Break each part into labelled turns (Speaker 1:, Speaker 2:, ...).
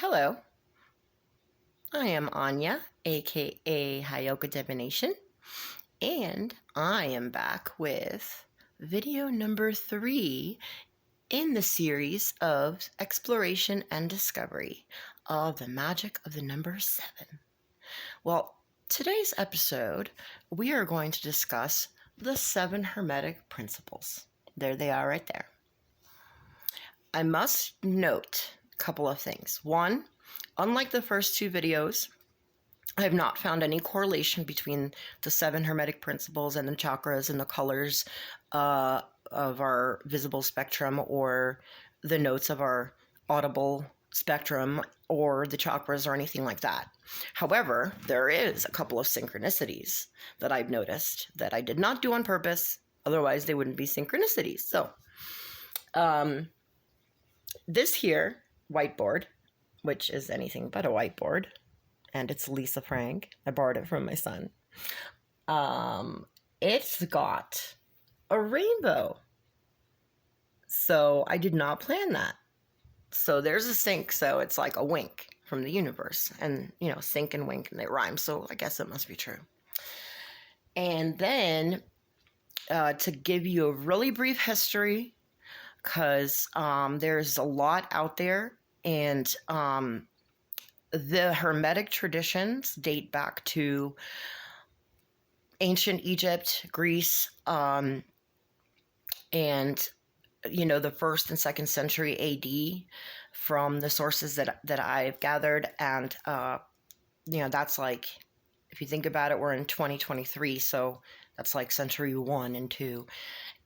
Speaker 1: Hello, I am Anya, aka Highoka Divination, and I am back with video number 3 in the series of exploration and discovery of the magic of the number 7. Well, today's episode, we are going to discuss the 7 Hermetic principles. There they are right there. I must note a couple of things. One, unlike the first 2 videos, I have not found any correlation between the 7 Hermetic principles and the chakras and the colors of our visible spectrum or the notes of our audible spectrum or the chakras or anything like that. However, there is a couple of synchronicities that I've noticed that I did not do on purpose. Otherwise, they wouldn't be synchronicities. So, this here whiteboard, which is anything but a whiteboard, and it's Lisa Frank. I borrowed it from my son. It's got a rainbow. So I did not plan that. So there's a sync, so it's like a wink from the universe. And, sync and wink, and they rhyme, so I guess it must be true. And then, to give you a really brief history, because there's a lot out there, and the Hermetic traditions date back to ancient Egypt, Greece, and the 1st and 2nd century AD from the sources that I've gathered. And that's like, if you think about it, we're in 2023, so that's like century 1 and 2.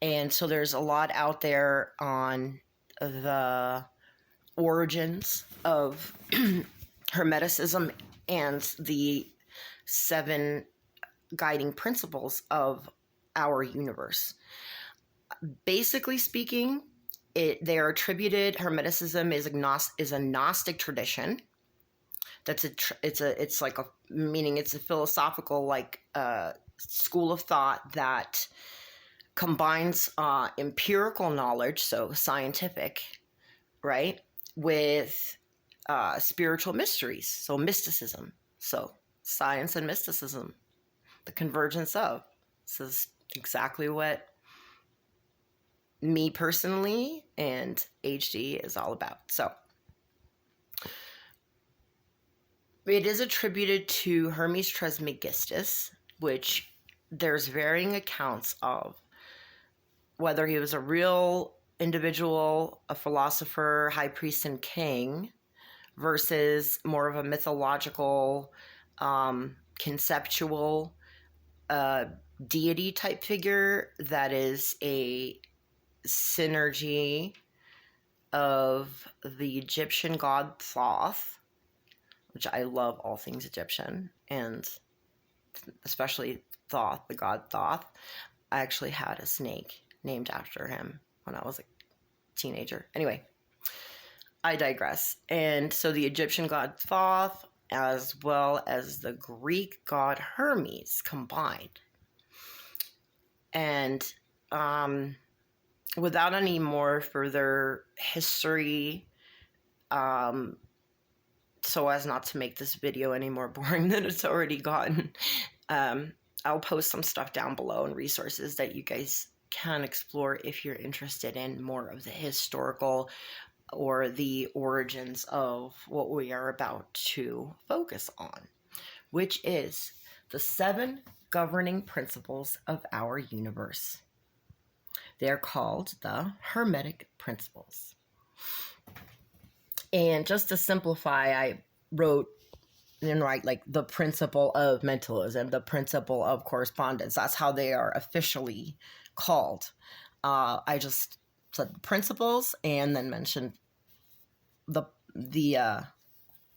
Speaker 1: And so there's a lot out there on the origins of Hermeticism and the 7 guiding principles of our universe. Basically speaking, they are attributed. Hermeticism is a Gnostic tradition. It's a philosophical school of thought that combines empirical knowledge, so scientific, right, with spiritual mysteries, so mysticism. So science and mysticism, the convergence of. This is exactly what me personally and HD is all about. So it is attributed to Hermes Trismegistus, which there's varying accounts of whether he was a real individual, a philosopher, high priest, and king, versus more of a mythological, conceptual deity type figure that is a synergy of the Egyptian god Thoth, which I love all things Egyptian, and especially Thoth, the god Thoth. I actually had a snake named after him when I was a teenager. Anyway, I digress. And so the Egyptian god Thoth, as well as the Greek god Hermes, combined. And without any more further history, so as not to make this video any more boring than it's already gotten, I'll post some stuff down below and resources that you guys can explore if you're interested in more of the historical or the origins of what we are about to focus on, which is the 7 governing principles of our universe. They are called the Hermetic principles. And just to simplify, I wrote the principle of mentalism, the principle of correspondence. That's how they are officially called. I just said principles and then mentioned the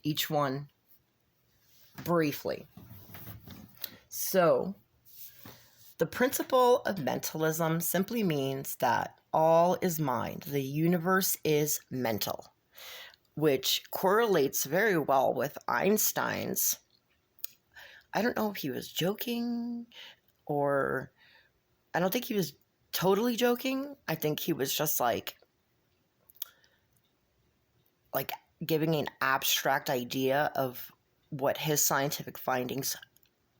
Speaker 1: each one briefly. So the principle of mentalism simply means that all is mind. The universe is mental, which correlates very well with Einstein's. I don't know if he was joking, or I don't think he was totally joking. I think he was just like giving an abstract idea of what his scientific findings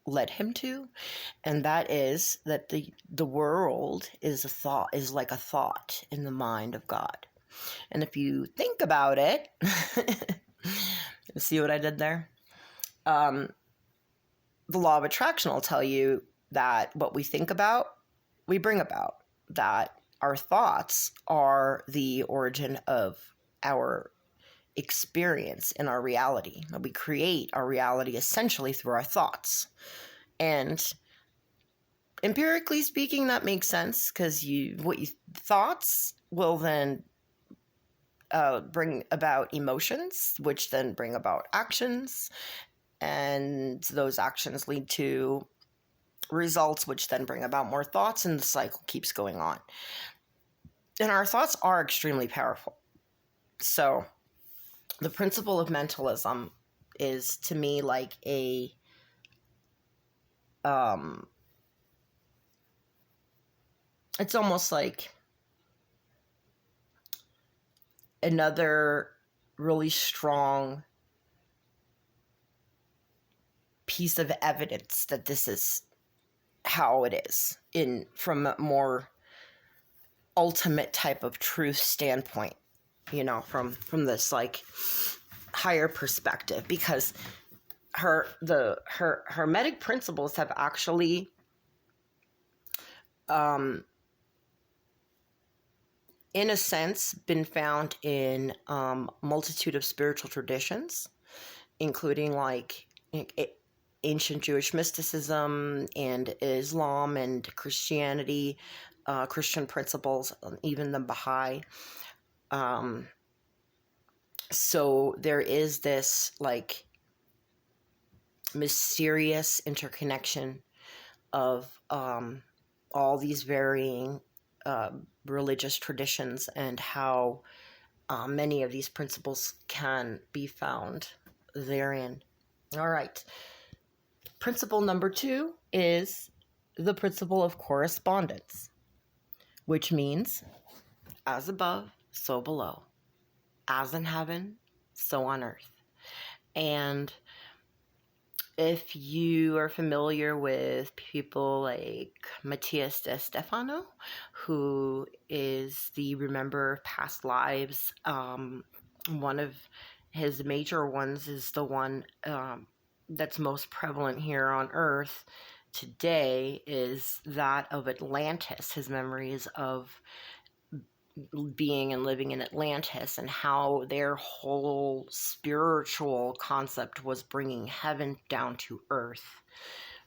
Speaker 1: led him to, and that is that the world is like a thought in the mind of God. And if you think about it, see what I did there? The law of attraction will tell you that what we think about, we bring about. That our thoughts are the origin of our experience in our reality. That we create our reality essentially through our thoughts. And empirically speaking, that makes sense, because thoughts will then bring about emotions, which then bring about actions, and those actions lead to results, which then bring about more thoughts, and the cycle keeps going on. And our thoughts are extremely powerful. So the principle of mentalism is, to me, like it's almost like another really strong piece of evidence that this is how it is from a more ultimate type of truth standpoint, from this like higher perspective, because her hermetic principles have actually in a sense been found in multitude of spiritual traditions, including like ancient Jewish mysticism and Islam and Christianity, Christian principles, even the Baha'i. So there is this like mysterious interconnection of all these varying religious traditions, and how many of these principles can be found therein. All right. Principle number 2 is the principle of correspondence, which means as above, so below, as in heaven, so on earth. And if you are familiar with people like Matthias de Stefano, who is the Remember of Past Lives, one of his major ones is the one that's most prevalent here on Earth today, is that of Atlantis. His memories of being and living in Atlantis, and how their whole spiritual concept was bringing heaven down to earth.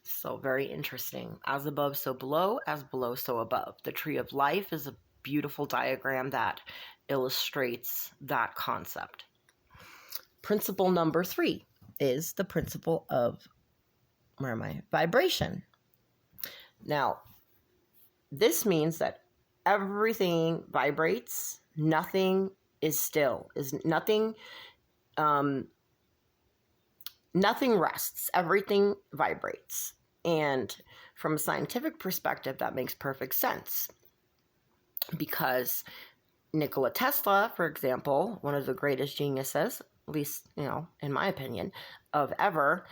Speaker 1: So very interesting. As above, so below. As below, so above. The tree of life is a beautiful diagram that illustrates that concept. Principle number 3 is the principle of vibration. Now, this means that everything vibrates. Nothing is still. Nothing rests. Everything vibrates. And from a scientific perspective, that makes perfect sense, because Nikola Tesla, for example, one of the greatest geniuses, at least, in my opinion, of ever,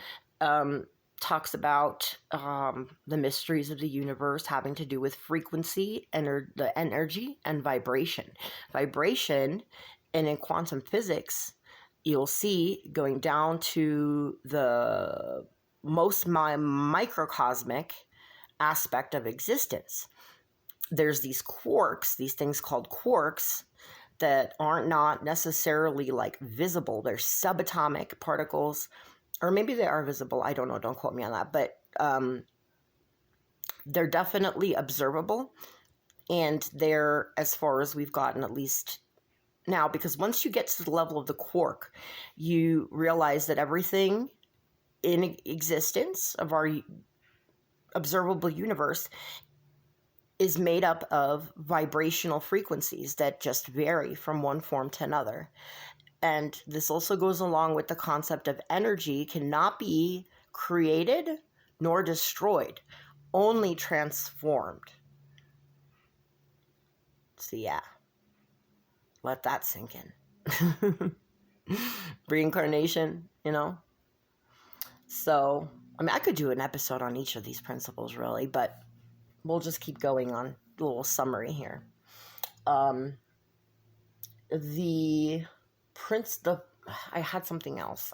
Speaker 1: talks about the mysteries of the universe having to do with frequency, the energy, and vibration. Vibration, and in quantum physics, you'll see, going down to the most microcosmic aspect of existence. There's these quarks, these things called quarks, that aren't not necessarily like visible. They're subatomic particles, or maybe they are visible. I don't know. Don't quote me on that. But they're definitely observable. And they're, as far as we've gotten, at least now, because once you get to the level of the quark, you realize that everything in existence of our observable universe is made up of vibrational frequencies that just vary from one form to another. And this also goes along with the concept of energy cannot be created nor destroyed, only transformed. So yeah, let that sink in. reincarnation, you know? So, I mean, I could do an episode on each of these principles, really, but we'll just keep going on a little summary here. The I had something else.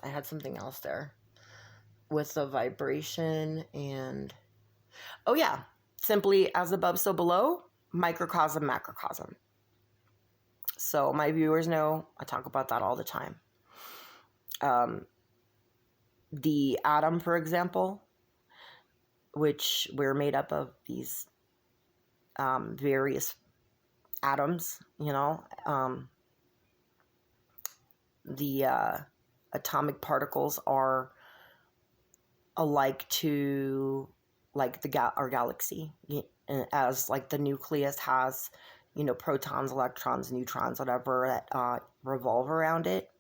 Speaker 1: There with the vibration and, oh yeah, simply as above, so below, microcosm, macrocosm. So my viewers know I talk about that all the time. The atom, for example, which we're made up of these various atoms, you know, the atomic particles are alike to like our galaxy, as like the nucleus has, you know, protons, electrons, neutrons, whatever, that revolve around it.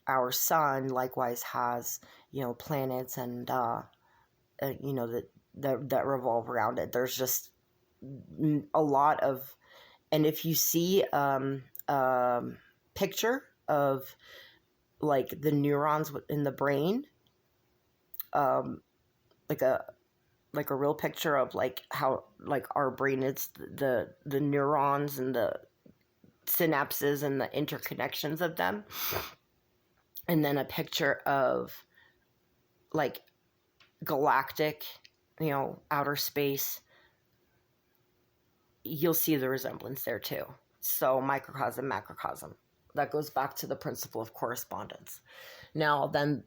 Speaker 1: Our sun likewise has, you know, planets and you know, that revolve around it. There's just a lot of, and if you see picture of like the neurons in the brain, like a real picture of like how like our brain is, the neurons and the synapses and the interconnections of them, and then a picture of like galactic, you know, outer space, you'll see the resemblance there too. So microcosm, macrocosm, that goes back to the principle of correspondence. Now then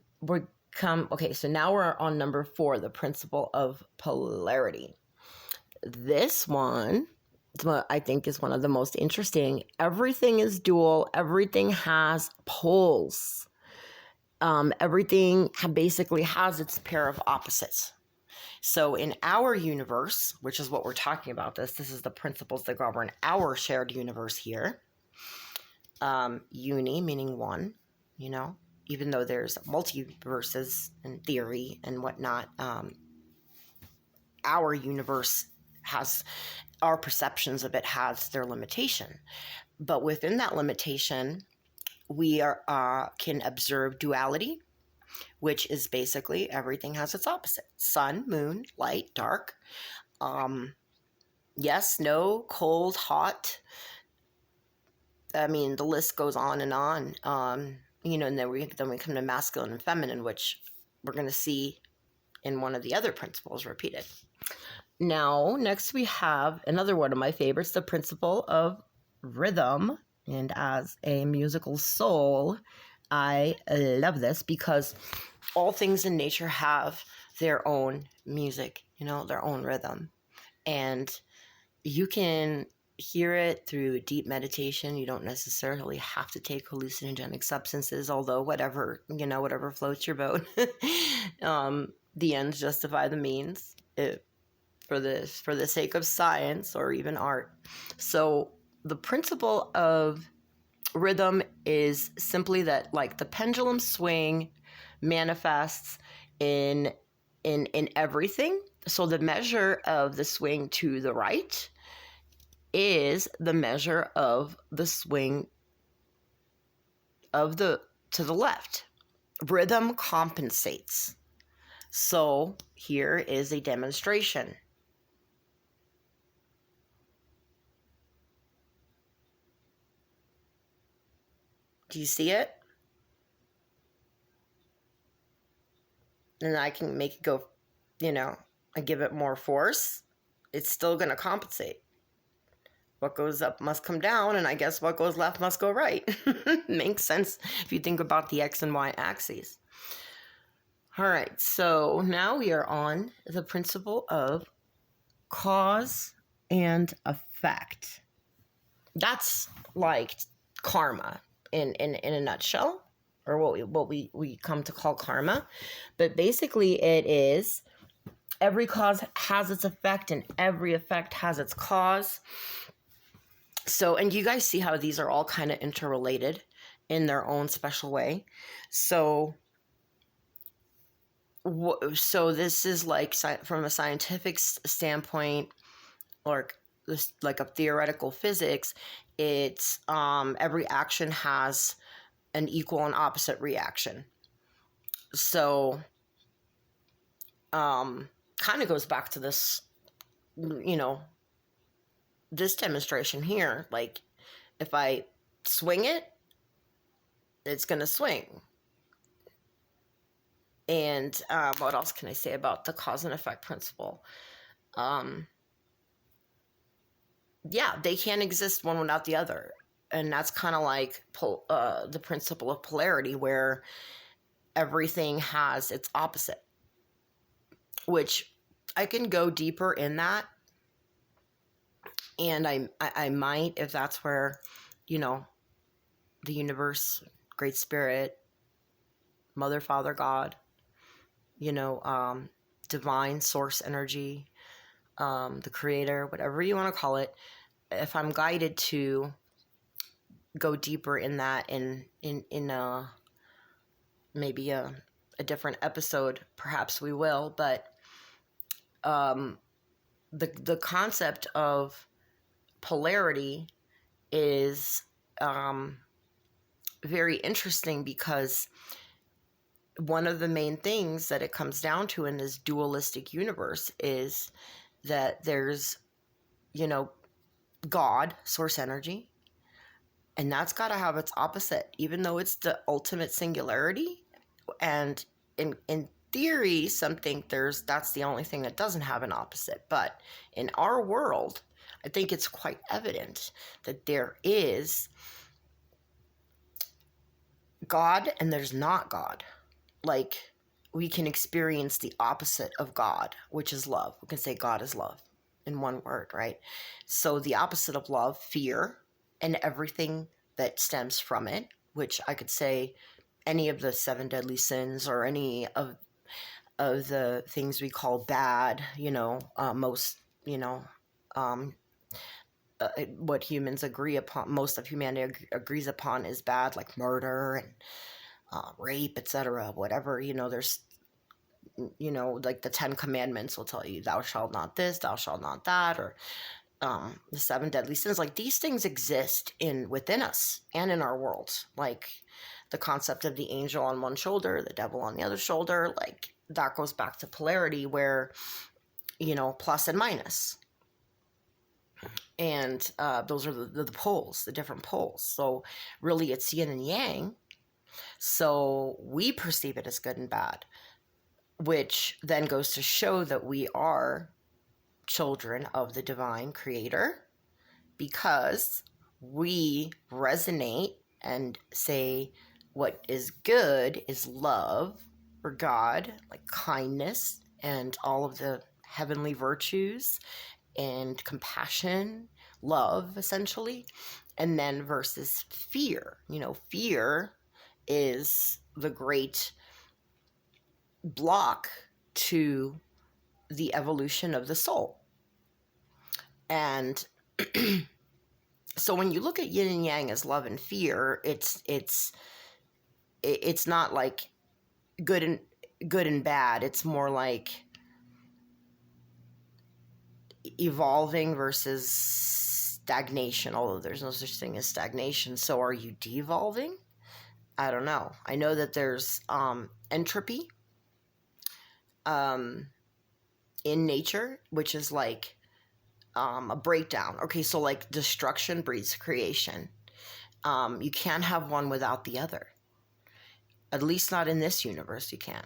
Speaker 1: so now we're on number 4, the principle of polarity. This one, I think, is one of the most interesting. Everything is dual. Everything has poles. Everything basically has its pair of opposites. So in our universe, which is what we're talking about, this is the principles that govern our shared universe here. Uni meaning one, you know, even though there's multiverses and theory and whatnot, our universe has, our perceptions of it has their limitation. But within that limitation, we can observe duality, which is basically everything has its opposite. Sun, moon, light, dark. Yes, no, cold, hot. I mean, the list goes on and on. You know, and then we come to masculine and feminine, which we're going to see in one of the other principles repeated. Now, next we have another one of my favorites, the principle of rhythm. And as a musical soul, I love this because all things in nature have their own music, you know, their own rhythm. And you can hear it through deep meditation. You don't necessarily have to take hallucinogenic substances, although whatever floats your boat. The ends justify the means, for the sake of science or even art. So the principle of rhythm is simply that, like, the pendulum swing manifests in everything. So the measure of the swing to the right is the measure of the swing to the left. Rhythm compensates. So here is a demonstration. Do you see it? And I can make it go, you know, I give it more force. It's still going to compensate. What goes up must come down, and I guess what goes left must go right. Makes sense if you think about the X and Y axes. All right, so now we are on the principle of cause and effect. That's like karma in a nutshell, or what we come to call karma. But basically it is every cause has its effect and every effect has its cause. So, and you guys see how these are all kind of interrelated in their own special way. So this is like, from a scientific standpoint, or this, like a theoretical physics, it's every action has an equal and opposite reaction. So, kind of goes back to this, this demonstration here. Like, if I swing it, it's going to swing. And what else can I say about the cause and effect principle? Yeah, they can't exist one without the other. And that's kind of like the principle of polarity, where everything has its opposite, which I can go deeper in that. And I might, if that's where, the universe, Great Spirit, Mother, Father, God, divine source energy, the creator, whatever you want to call it, if I'm guided to go deeper in that in maybe a different episode, perhaps we will. But the concept of polarity is very interesting, because one of the main things that it comes down to in this dualistic universe is that there's, God, source energy, and that's got to have its opposite, even though it's the ultimate singularity. And in theory, some think that's the only thing that doesn't have an opposite. But in our world, I think it's quite evident that there is God and there's not God. Like, we can experience the opposite of God, which is love. We can say God is love in one word, right? So the opposite of love, fear, and everything that stems from it, which I could say any of the 7 deadly sins, or any of the things we call bad, most, what humans agree upon, most of humanity agrees upon is bad, like murder and rape, etc. Whatever, there's, like the 10 commandments will tell you, thou shalt not this, thou shalt not that, or the 7 deadly sins. Like, these things exist within us and in our world. Like, the concept of the angel on one shoulder, the devil on the other shoulder, like, that goes back to polarity, where, plus and minus. And those are the poles, the different poles. So really, it's yin and yang. So we perceive it as good and bad, which then goes to show that we are children of the divine creator, because we resonate and say what is good is love, or God, like kindness and all of the heavenly virtues, and compassion, love, essentially. And then versus fear. Fear is the great block to the evolution of the soul. And so when you look at yin and yang as love and fear, it's not like good and bad. It's more like evolving versus stagnation, although there's no such thing as stagnation. So are you devolving? I don't know. I know that there's entropy in nature, which is like a breakdown. Okay, so like destruction breeds creation. You can't have one without the other. At least not in this universe, you can't.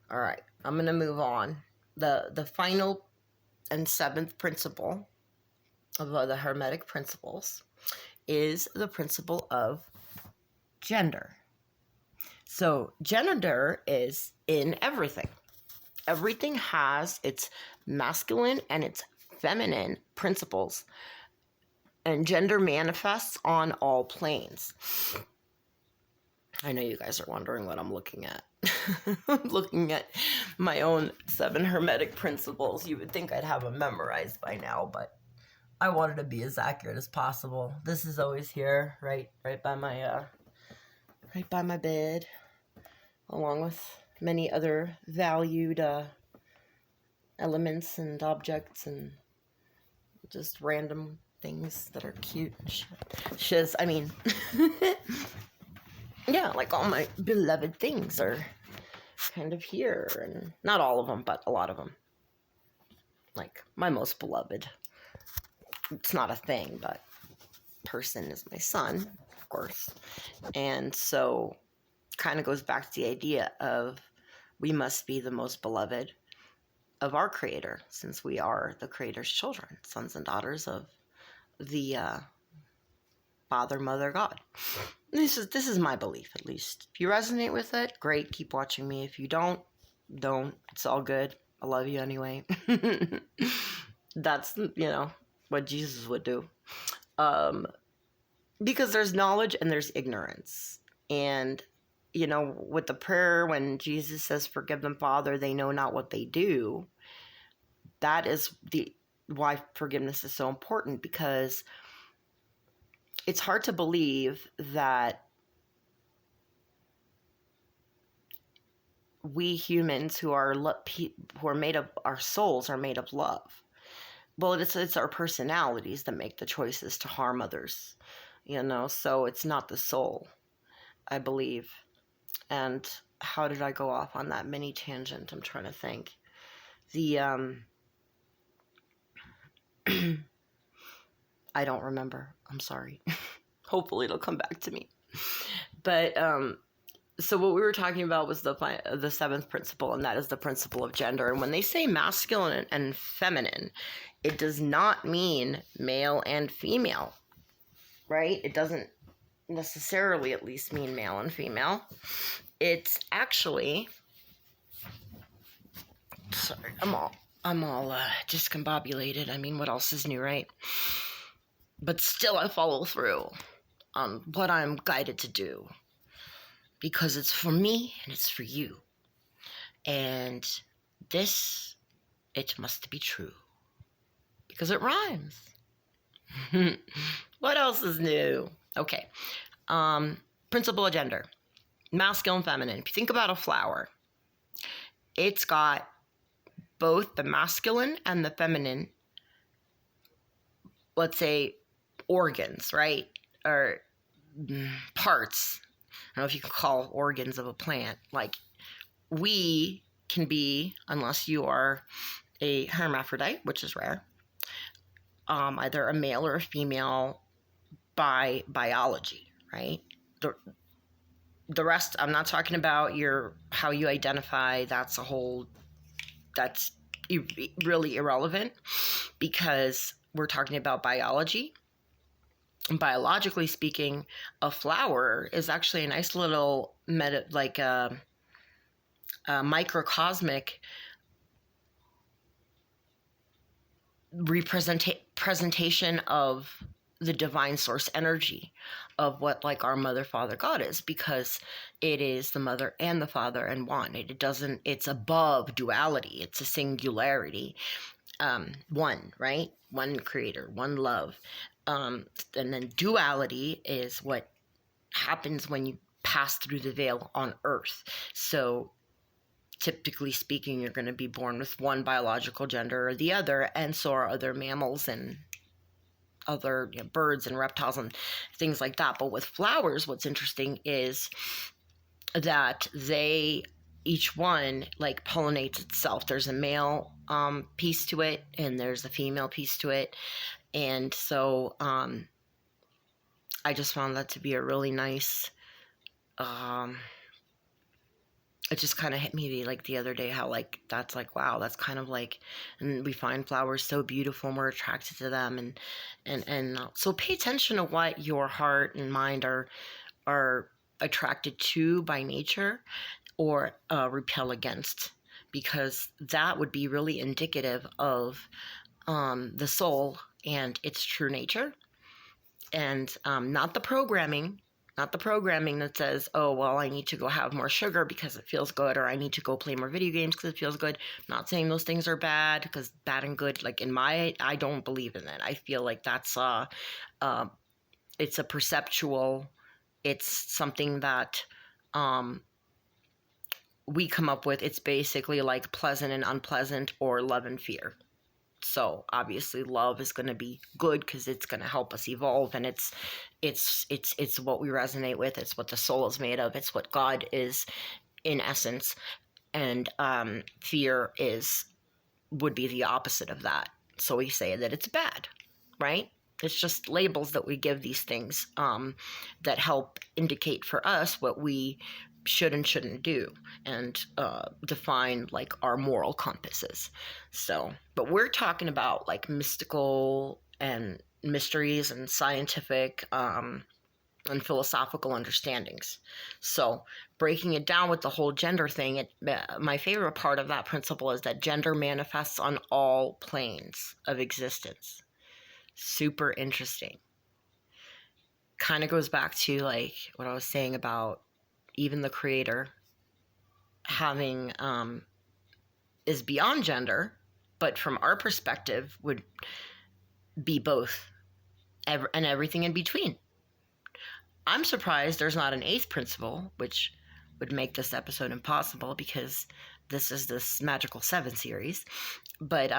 Speaker 1: All right, I'm going to move on. The final and 7th principle of the Hermetic principles is the principle of gender. So gender is in everything. Everything has its masculine and its feminine principles, and gender manifests on all planes. I know you guys are wondering what I'm looking at. I'm looking at my own 7 Hermetic principles. You would think I'd have them memorized by now, but I wanted to be as accurate as possible. This is always here, right by my bed, along with many other valued elements and objects and just random things that are cute and shiz. I mean, yeah, like all my beloved things are kind of here, and not all of them, but a lot of them. Like my most beloved, it's not a thing, but person is my son, of course. And so kind of goes back to the idea of we must be the most beloved of our creator, since we are the creator's children, sons and daughters of the Father, Mother, God. This is my belief, at least. If you resonate with it, great, keep watching me. If you don't, it's all good. I love you anyway. That's, what Jesus would do. Because there's knowledge and there's ignorance. And, with the prayer, when Jesus says, forgive them, Father, they know not what they do, that is why forgiveness is so important, because it's hard to believe that we humans who are made of, our souls are made of love. Well, it's our personalities that make the choices to harm others, so it's not the soul, I believe. And how did I go off on that mini tangent? I'm trying to think. I don't remember. I'm sorry. Hopefully it'll come back to me. But so what we were talking about was the seventh principle, and that is the principle of gender. And when they say masculine and feminine, it does not mean male and female, right? It doesn't necessarily at least mean male and female. It's actually, sorry, I'm all discombobulated. I mean, what else is new, right? But still I follow through on what I'm guided to do, because it's for me and it's for you. And this, it must be true, because it rhymes. What else is new? Okay. Principle of gender. Masculine, feminine. If you think about a flower, it's got both the masculine and the feminine, let's say, organs, right? Or parts. I don't know if you can call organs of a plant. Like, we can be, unless you are a hermaphrodite, which is rare, either a male or a female by biology, right? The rest, I'm not talking about how you identify. That's really irrelevant, because we're talking about biology. And biologically speaking, a flower is actually a nice little microcosmic presentation of the divine source energy of what, like, our mother, father, God is, because it is the mother and the father in one. It's above duality. It's a singularity. One, right? One creator, one love. And then duality is what happens when you pass through the veil on Earth. So typically speaking, you're going to be born with one biological gender or the other, and so are other mammals and other birds and reptiles and things like that. But with flowers, what's interesting is that each one like pollinates itself. There's a male piece to it, and there's a female piece to it. And so I just found that to be a really nice, it just kind of hit me like the other day how like that's like, wow, that's kind of like, and we find flowers so beautiful and we're attracted to them, and so pay attention to what your heart and mind are attracted to by nature, or repel against, because that would be really indicative of the soul and its true nature, and not the programming that says, oh, well, I need to go have more sugar because it feels good, or I need to go play more video games because it feels good. I'm not saying those things are bad, because bad and good, like I don't believe in it. I feel like that's it's a perceptual, it's something that we come up with. It's basically like pleasant and unpleasant, or love and fear. So obviously love is going to be good because it's going to help us evolve, and it's what we resonate with. It's what the soul is made of. It's what God is in essence. And fear would be the opposite of that. So we say that it's bad, right? It's just labels that we give these things that help indicate for us what we should and shouldn't do, and define like our moral compasses. So, but we're talking about like mystical and mysteries and scientific and philosophical understandings. So breaking it down with the whole gender thing, my favorite part of that principle is that gender manifests on all planes of existence. Super interesting. Kind of goes back to like what I was saying about even the creator having is beyond gender, but from our perspective would be both and everything in between. I'm surprised there's not an eighth principle, which would make this episode impossible because this is this Magical 7 series. But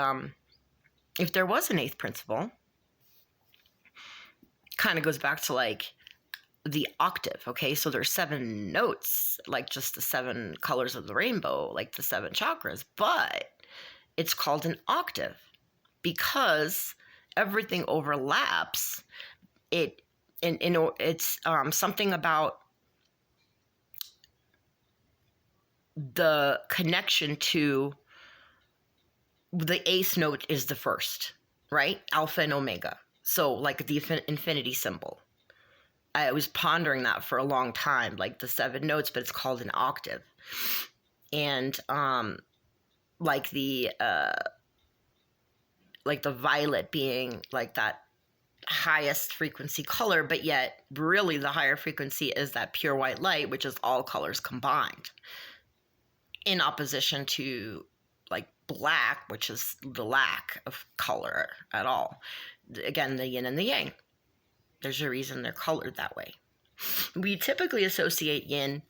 Speaker 1: if there was an eighth principle, kind of goes back to like the octave, okay? So there's 7 notes, like just the 7 colors of the rainbow, like the 7 chakras, but it's called an octave because everything overlaps. It's something about the connection to the eighth note is the first, right? Alpha and Omega. So like the infinity symbol. I was pondering that for a long time, like the 7 notes, but it's called an octave. And like the violet being like that highest frequency color, but yet really the higher frequency is that pure white light, which is all colors combined, in opposition to like black, which is the lack of color at all. Again, the yin and the yang. There's a reason they're colored that way. We typically associate yin.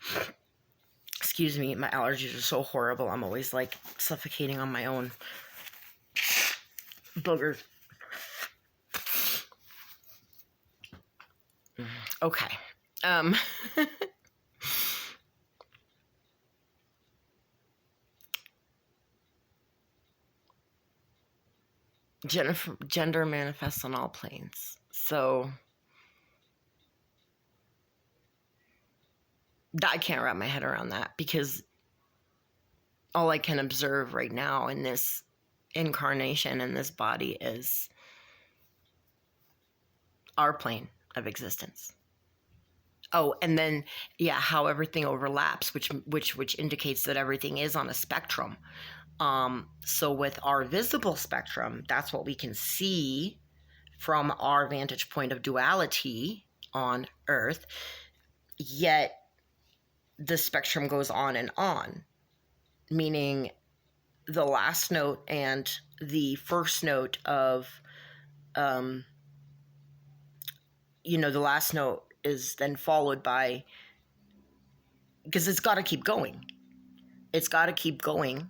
Speaker 1: Excuse me, my allergies are so horrible. I'm always like suffocating on my own boogers. Okay. Gender manifests on all planes. So I can't wrap my head around that because all I can observe right now in this incarnation in this body is our plane of existence. Oh, and then how everything overlaps, which indicates that everything is on a spectrum. So with our visible spectrum, that's what we can see from our vantage point of duality on Earth. Yet the spectrum goes on and on, meaning the last note and the first note of, the last note is then followed by, because it's got to keep going. It's got to keep going.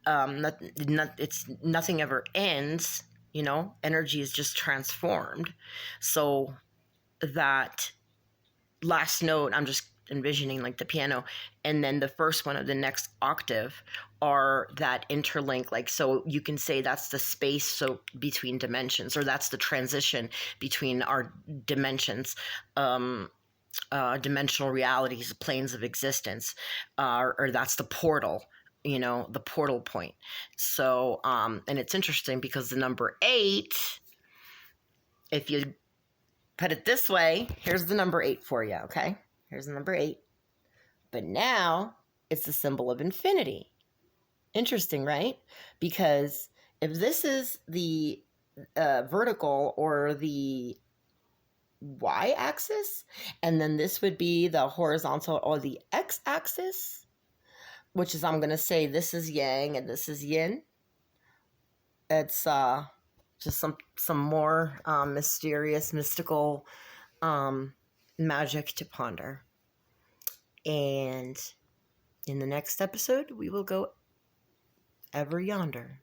Speaker 1: Nothing ever ends, energy is just transformed. So that last note, I'm just envisioning like the piano, and then the first one of the next octave are that interlink, like, so you can say that's the space so between dimensions, or that's the transition between our dimensions, dimensional realities, planes of existence, or that's the portal, the portal point. So and it's interesting because the number 8, if you put it this way, here's the number 8 for you, okay? Here's the number 8. But now it's the symbol of infinity. Interesting, right? Because if this is the vertical or the y-axis, and then this would be the horizontal or the x-axis, which is, I'm going to say this is yang and this is yin. It's just some more mysterious, mystical magic to ponder. And in the next episode, we will go ever yonder.